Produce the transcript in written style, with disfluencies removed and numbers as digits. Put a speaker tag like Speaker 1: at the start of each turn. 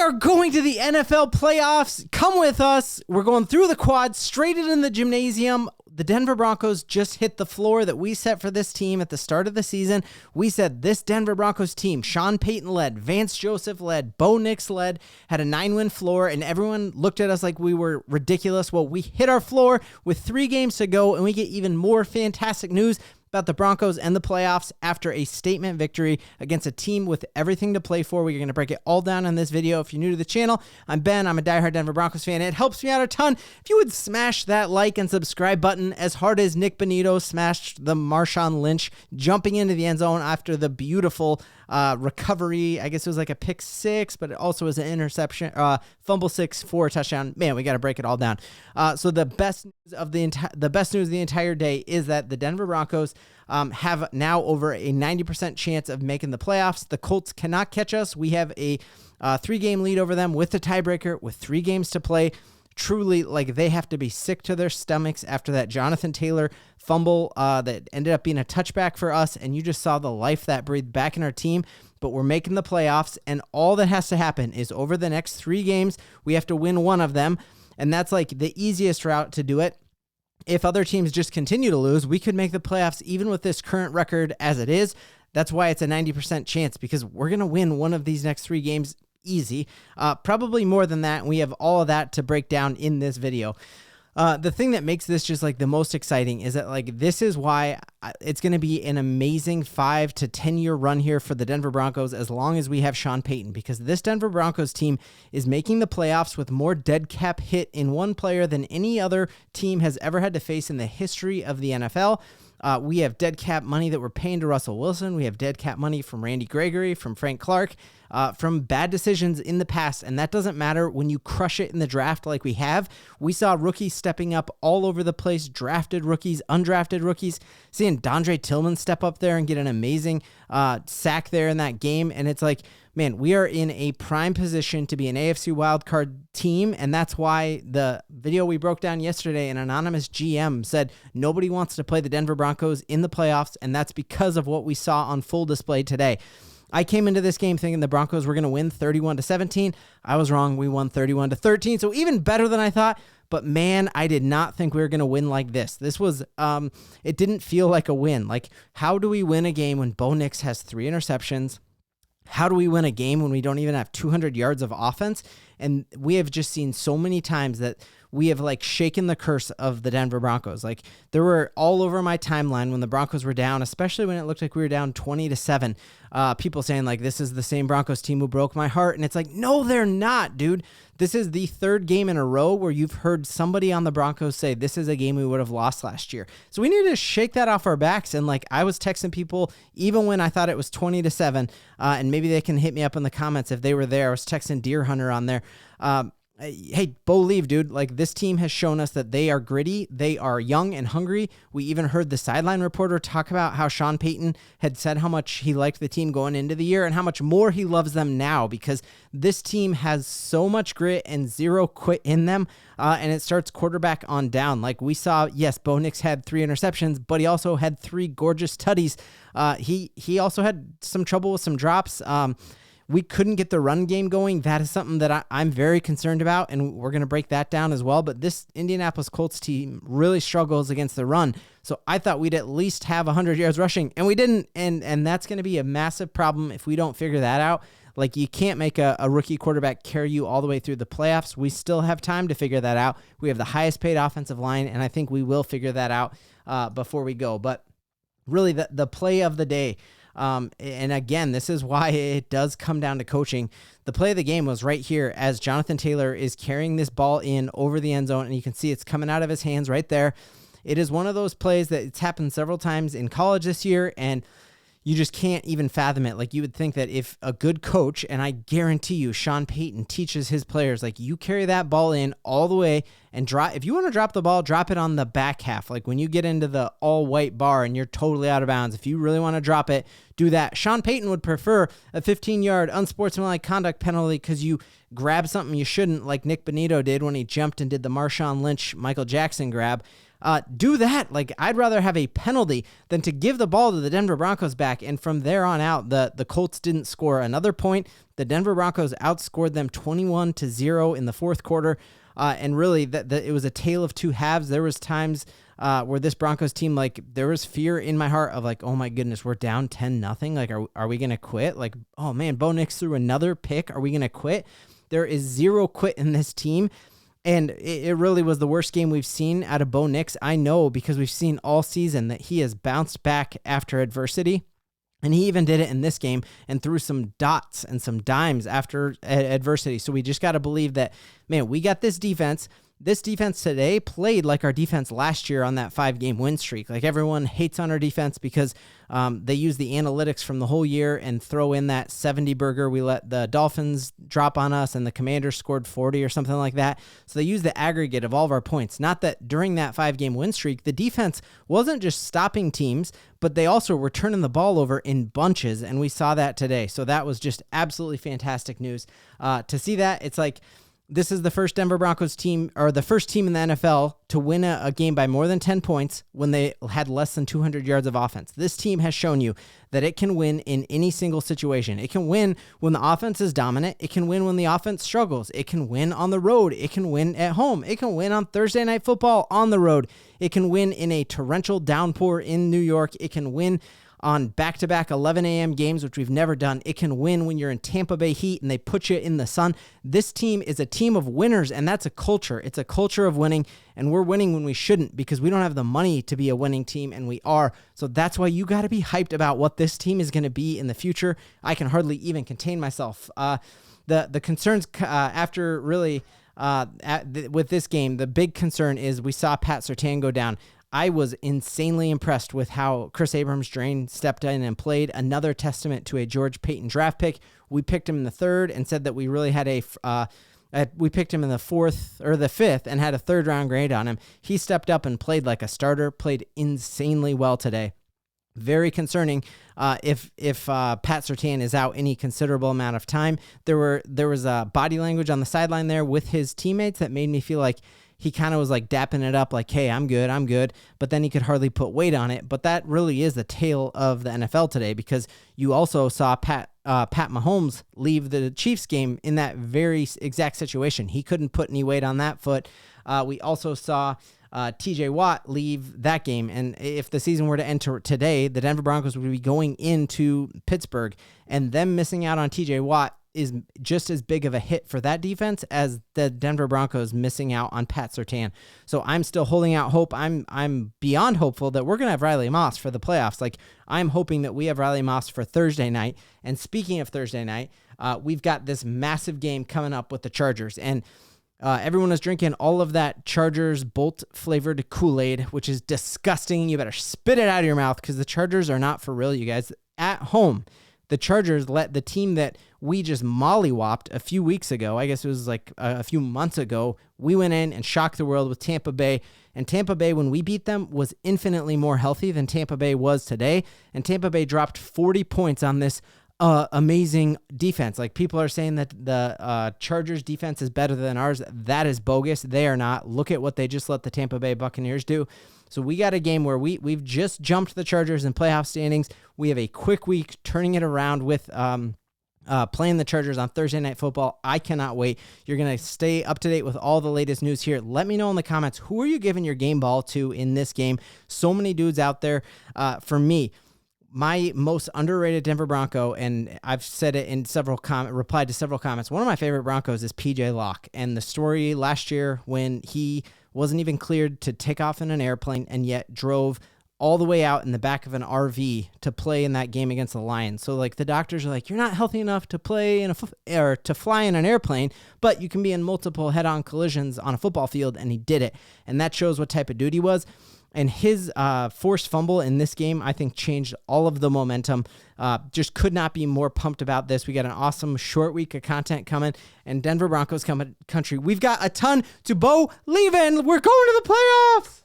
Speaker 1: are going to the NFL playoffs. Come with us. We're going through the quad, straight into the gymnasium. The Denver Broncos just hit the floor that we set for this team at the start of the season. We said this Denver Broncos team, Sean Payton led, Vance Joseph led, Bo Nix led, had a 9-win floor, and everyone looked at us like we were ridiculous. Well, we hit our floor with 3 games to go, and we get even more fantastic news about the Broncos and the playoffs after a statement victory against a team with everything to play for. We're going to break it all down in this video. If you're new to the channel, I'm Ben. I'm a diehard Denver Broncos fan. It helps me out a ton if you would smash that like and subscribe button as hard as Nick Bonito smashed the Marshawn Lynch jumping into the end zone after the beautiful recovery. I guess it was like a pick 6, but it also was an interception, fumble 6 for a touchdown. Man, we got to break it all down. So the best news of the entire day is that the Denver Broncos have now over a 90% chance of making the playoffs. The Colts cannot catch us. We have a 3-game lead over them with the tiebreaker with 3 games to play. Truly, like, they have to be sick to their stomachs after that Jonathan Taylor fumble that ended up being a touchback for us, and you just saw the life that breathed back in our team. But we're making the playoffs, and all that has to happen is over the next 3 games, we have to win one of them, and that's like the easiest route to do it. If other teams just continue to lose, we could make the playoffs even with this current record as it is. That's why it's a 90% chance, because we're going to win one of these next 3 games easy. Probably more than that. And we have all of that to break down in this video. The thing that makes this just like the most exciting is that like this is why it's going to be an amazing 5 to 10 year run here for the Denver Broncos as long as we have Sean Payton, because this Denver Broncos team is making the playoffs with more dead cap hit in one player than any other team has ever had to face in the history of the NFL. We have dead cap money that we're paying to Russell Wilson. We have dead cap money from Randy Gregory, from Frank Clark, from bad decisions in the past. And that doesn't matter when you crush it in the draft like we have. We saw rookies stepping up all over the place, drafted rookies, undrafted rookies, seeing Dondre Tillman step up there and get an amazing sack there in that game. And it's like, man, we are in a prime position to be an AFC wildcard team, and that's why the video we broke down yesterday, an anonymous GM said nobody wants to play the Denver Broncos in the playoffs, and that's because of what we saw on full display today. I came into this game thinking the Broncos were going to win 31-17. I was wrong. We won 31-13, so even better than I thought. But man, I did not think we were going to win like this. This was, it didn't feel like a win. Like, how do we win a game when Bo Nix has 3 interceptions? How do we win a game when we don't even have 200 yards of offense? And we have just seen so many times that we have like shaken the curse of the Denver Broncos. Like, there were all over my timeline when the Broncos were down, especially when it looked like we were down 20-7, people saying like, this is the same Broncos team who broke my heart. And it's like, no, they're not, dude. This is the 3rd game in a row where you've heard somebody on the Broncos say this is a game we would have lost last year. So we need to shake that off our backs. And like, I was texting people even when I thought it was 20-7, and maybe they can hit me up in the comments if they were there. I was texting Deer Hunter on there. Hey, Bo Leave, dude, like, this team has shown us that they are gritty. They are young and hungry. We even heard the sideline reporter talk about how Sean Payton had said how much he liked the team going into the year and how much more he loves them now, because this team has so much grit and 0 quit in them. And it starts quarterback on down. Like we saw, yes, Bo Nix had 3 interceptions, but he also had 3 gorgeous tutties. He also had some trouble with some drops. We couldn't get the run game going. That is something that I'm very concerned about, and we're going to break that down as well. But this Indianapolis Colts team really struggles against the run. So I thought we'd at least have 100 yards rushing, and we didn't. And that's going to be a massive problem if we don't figure that out. Like, you can't make a rookie quarterback carry you all the way through the playoffs. We still have time to figure that out. We have the highest paid offensive line, and I think we will figure that out before we go. But really, the play of the day, and again, this is why it does come down to coaching. The play of the game was right here as Jonathan Taylor is carrying this ball in over the end zone, and you can see it's coming out of his hands right there. It is one of those plays that it's happened several times in college this year, and you just can't even fathom it. Like, you would think that if a good coach, and I guarantee you Sean Payton teaches his players, like, you carry that ball in all the way and drop. If you want to drop the ball, drop it on the back half. Like, when you get into the all white bar and you're totally out of bounds, if you really want to drop it, do that. Sean Payton would prefer a 15-yard unsportsmanlike conduct penalty because you grab something you shouldn't, like Nick Bonito did when he jumped and did the Marshawn Lynch, Michael Jackson grab. do that. Like, I'd rather have a penalty than to give the ball to the Denver Broncos back. And from there on out, the Colts didn't score another point. The Denver Broncos outscored them 21-0 in the fourth quarter. And really, it was a tale of two halves. There was times where this Broncos team, like, there was fear in my heart of like, oh my goodness, we're down 10-0. Like, are we going to quit? Like, oh man, Bo Nix threw another pick. Are we going to quit? There is zero quit in this team. And it really was the worst game we've seen out of Bo Nix. I know, because we've seen all season that he has bounced back after adversity. And he even did it in this game and threw some dots and some dimes after adversity. So we just got to believe that, man, we got this defense. This defense today played like our defense last year on that 5-game win streak. Like, everyone hates on our defense because they use the analytics from the whole year and throw in that 70 burger we let the Dolphins drop on us and the Commanders scored 40 or something like that. So they use the aggregate of all of our points. Not that during that 5-game win streak, the defense wasn't just stopping teams, but they also were turning the ball over in bunches, and we saw that today. So that was just absolutely fantastic news. To see that, it's like, this is the first Denver Broncos team, or the first team in the NFL to win a game by more than 10 points when they had less than 200 yards of offense. This team has shown you that it can win in any single situation. It can win when the offense is dominant. It can win when the offense struggles. It can win on the road. It can win at home. It can win on Thursday Night Football on the road. It can win in a torrential downpour in New York. It can win on back-to-back 11 a.m. games, which we've never done. It can win when you're in Tampa Bay heat and they put you in the sun. This team is a team of winners, and that's a culture. It's a culture of winning, and we're winning when we shouldn't because we don't have the money to be a winning team, and we are. So that's why you got to be hyped about what this team is going to be in the future. I can hardly even contain myself. The concerns after really with this game, the big concern is we saw Pat Surtain go down. I was insanely impressed with how Chris Abrams-Drain stepped in and played. Another testament to a George Payton draft pick. We picked him in the third and said that we really had we picked him in the fourth or the fifth and had a third-round grade on him. He stepped up and played like a starter, played insanely well today. Very concerning if Pat Surtain is out any considerable amount of time. There was a body language on the sideline there with his teammates that made me feel like he kind of was like dapping it up like, hey, I'm good. But then he could hardly put weight on it. But that really is the tale of the NFL today, because you also saw Pat Mahomes leave the Chiefs game in that very exact situation. He couldn't put any weight on that foot. We also saw TJ Watt leave that game. And if the season were to end today, the Denver Broncos would be going into Pittsburgh, and them missing out on TJ Watt is just as big of a hit for that defense as the Denver Broncos missing out on Pat Surtain. So I'm still holding out hope. I'm beyond hopeful that we're going to have Riley Moss for the playoffs. Like, I'm hoping that we have Riley Moss for Thursday night. And speaking of Thursday night, we've got this massive game coming up with the Chargers. And everyone was drinking all of that Chargers Bolt-flavored Kool-Aid, which is disgusting. You better spit it out of your mouth, because the Chargers are not for real, you guys. At home, the Chargers let the team that we just mollywopped a few weeks ago, I guess it was like a few months ago, we went in and shocked the world with Tampa Bay. And Tampa Bay, when we beat them, was infinitely more healthy than Tampa Bay was today. And Tampa Bay dropped 40 points on this amazing defense. Like, people are saying that the Chargers defense is better than ours. That is bogus. They are not. Look at what they just let the Tampa Bay Buccaneers do. So we got a game where we've just jumped the Chargers in playoff standings. We have a quick week turning it around with playing the Chargers on Thursday Night Football. I cannot wait. You're going to stay up to date with all the latest news here. Let me know in the comments, who are you giving your game ball to in this game? So many dudes out there. For me, my most underrated Denver Bronco, and I've said it in replied to several comments, one of my favorite Broncos is PJ Locke. And the story last year when he wasn't even cleared to take off in an airplane and yet drove all the way out in the back of an RV to play in that game against the Lions. So like, the doctors are like, you're not healthy enough to play or to fly in an airplane, but you can be in multiple head-on collisions on a football field, and he did it. And that shows what type of dude he was. And his forced fumble in this game, I think, changed all of the momentum. Just could not be more pumped about this. We got an awesome short week of content coming, and Denver Broncos country. We've got a ton to believe in. We're going to the playoffs.